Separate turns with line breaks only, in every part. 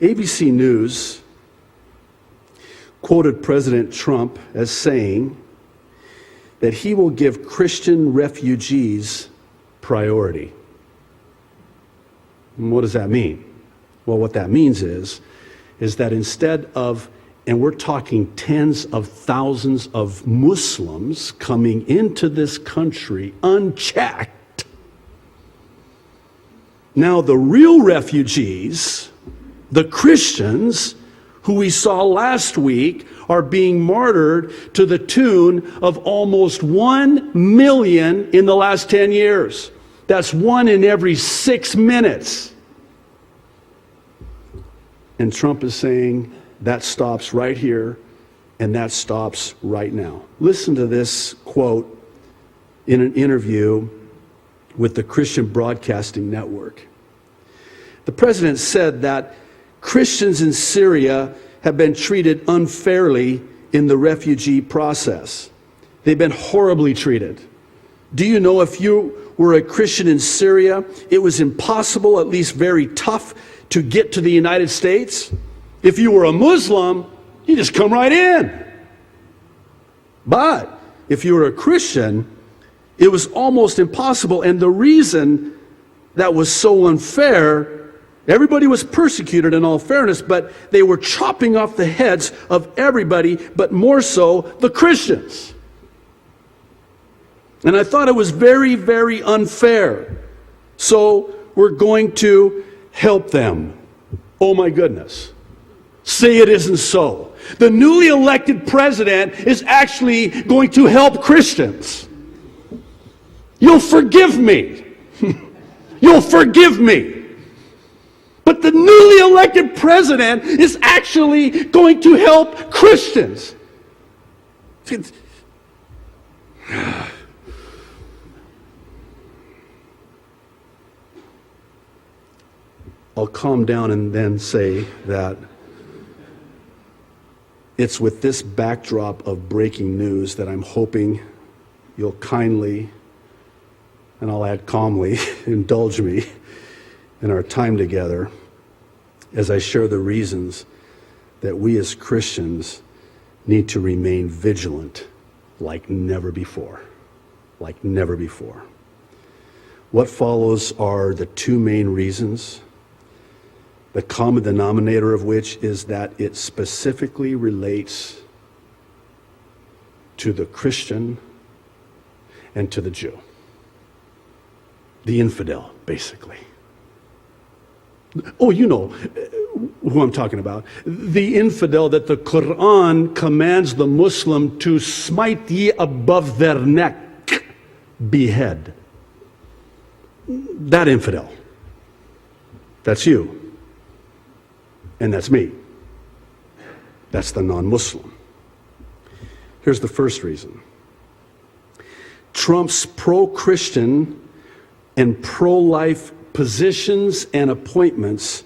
ABC News quoted President Trump as saying that he will give Christian refugees priority. And what does that mean? Well, what that means is that instead of, and we're talking tens of thousands of Muslims coming into this country unchecked, now the real refugees, the Christians, who we saw last week, are being martyred to the tune of almost 1 million in the last 10 years. That's 1 in every 6 minutes. And Trump is saying that stops right here and that stops right now. Listen to this quote in an interview with the Christian Broadcasting Network. The president said that Christians in Syria have been treated unfairly in the refugee process. They've been horribly treated. Do you know if you were a Christian in Syria, it was impossible, at least very tough, to get to the United States? If you were a Muslim, you just come right in. But if you were a Christian, it was almost impossible. And the reason that was so unfair, everybody was persecuted in all fairness, but they were chopping off the heads of everybody, but more so the Christians. And I thought it was very, very unfair. So we're going to help them. Oh my goodness. Say it isn't so. The newly elected president is actually going to help Christians. You'll forgive me. You'll forgive me. But the newly elected president is actually going to help Christians. I'll calm down and then say that it's with this backdrop of breaking news that I'm hoping you'll kindly, and I'll add calmly, indulge me in our time together as I share the reasons that we as Christians need to remain vigilant like never before. Like never before. What follows are the two main reasons, the common denominator of which is that it specifically relates to the Christian and to the Jew. The infidel, basically. Oh, you know who I'm talking about. The infidel that the Quran commands the Muslim to smite ye above their neck, behead. That infidel. That's you. And that's me. That's the non-Muslim. Here's the first reason. Trump's pro-Christian and pro-life positions and appointments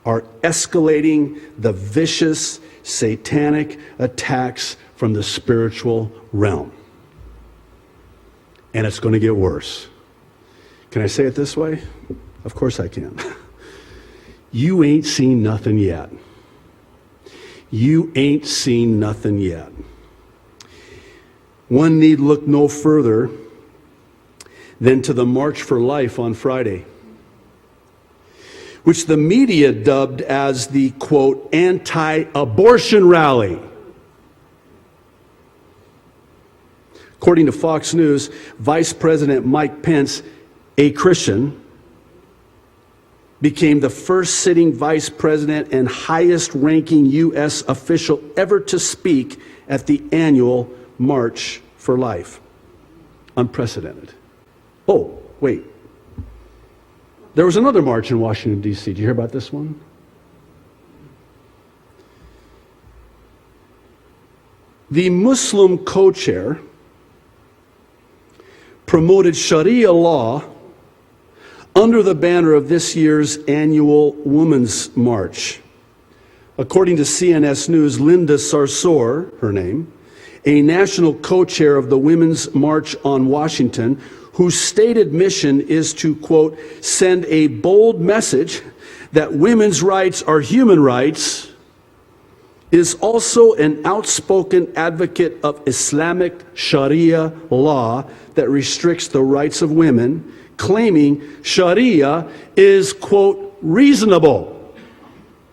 are escalating the vicious, satanic attacks from the spiritual realm. And it's going to get worse. Can I say it this way? Of course I can. You ain't seen nothing yet. You ain't seen nothing yet. One need look no further than to the March for Life on Friday, which the media dubbed as the, quote, anti-abortion rally. According to Fox News, Vice President Mike Pence, a Christian, became the first sitting vice president and highest ranking U.S. official ever to speak at the annual March for Life. Unprecedented. Oh, wait. There was another march in Washington, D.C. Did you hear about this one? The Muslim co-chair promoted Sharia law under the banner of this year's annual Women's March. According to CNS News, Linda Sarsour, her name, a national co-chair of the Women's March on Washington, whose stated mission is to, quote, send a bold message that women's rights are human rights, is also an outspoken advocate of Islamic Sharia law that restricts the rights of women, claiming Sharia is, quote, reasonable,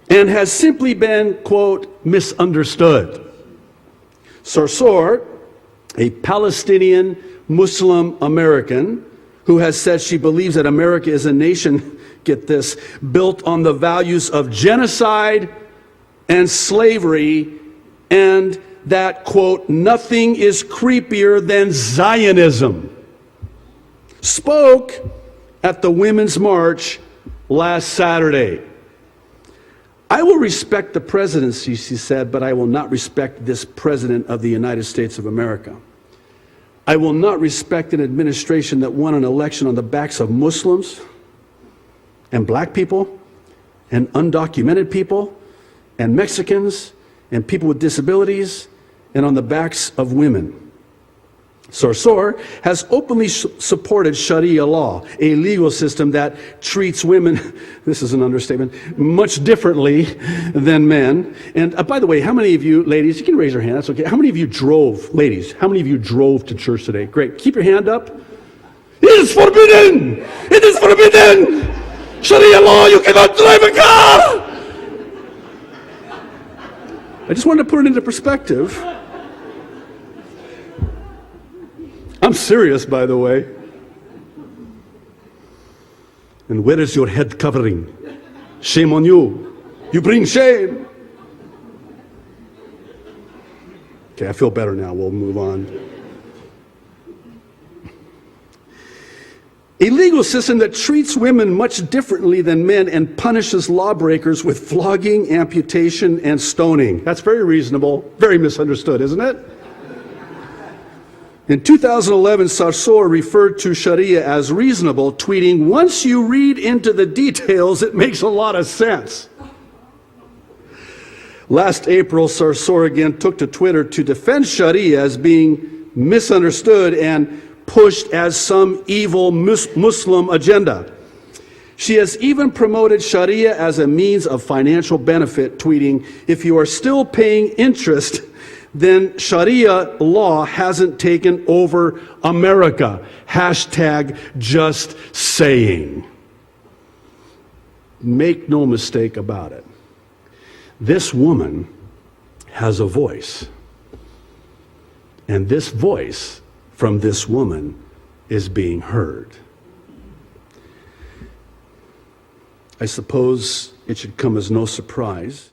and has simply been, quote, misunderstood. Sarsour, a Palestinian Muslim American who has said she believes that America is a nation, get this, built on the values of genocide and slavery, and that, quote, nothing is creepier than Zionism, spoke at the Women's March last Saturday. I will respect the presidency, she said, but I will not respect this president of the United States of America. I will not respect an administration that won an election on the backs of Muslims and black people and undocumented people and Mexicans and people with disabilities and on the backs of women. Sarsour has openly supported Sharia law, a legal system that treats women, this is an understatement, much differently than men. And by the way, how many of you, ladies, you can raise your hand, that's okay. How many of you drove, ladies, how many of you drove to church today? Great, keep your hand up. It is forbidden! It is forbidden! Sharia law, you cannot drive a car! I just wanted to put it into perspective. I'm serious, by the way. And where is your head covering? Shame on you. You bring shame. Okay, I feel better now. We'll move on. A legal system that treats women much differently than men and punishes lawbreakers with flogging, amputation, and stoning. That's very reasonable, very misunderstood, isn't it? In 2011, Sarsour referred to Sharia as reasonable, tweeting, "Once you read into the details, it makes a lot of sense." Last April, Sarsour again took to Twitter to defend Sharia as being misunderstood and pushed as some evil Muslim agenda. She has even promoted Sharia as a means of financial benefit, tweeting, "If you are still paying interest, then Sharia law hasn't taken over America. Hashtag just saying." Make no mistake about it. This woman has a voice. And this voice from this woman is being heard. I suppose it should come as no surprise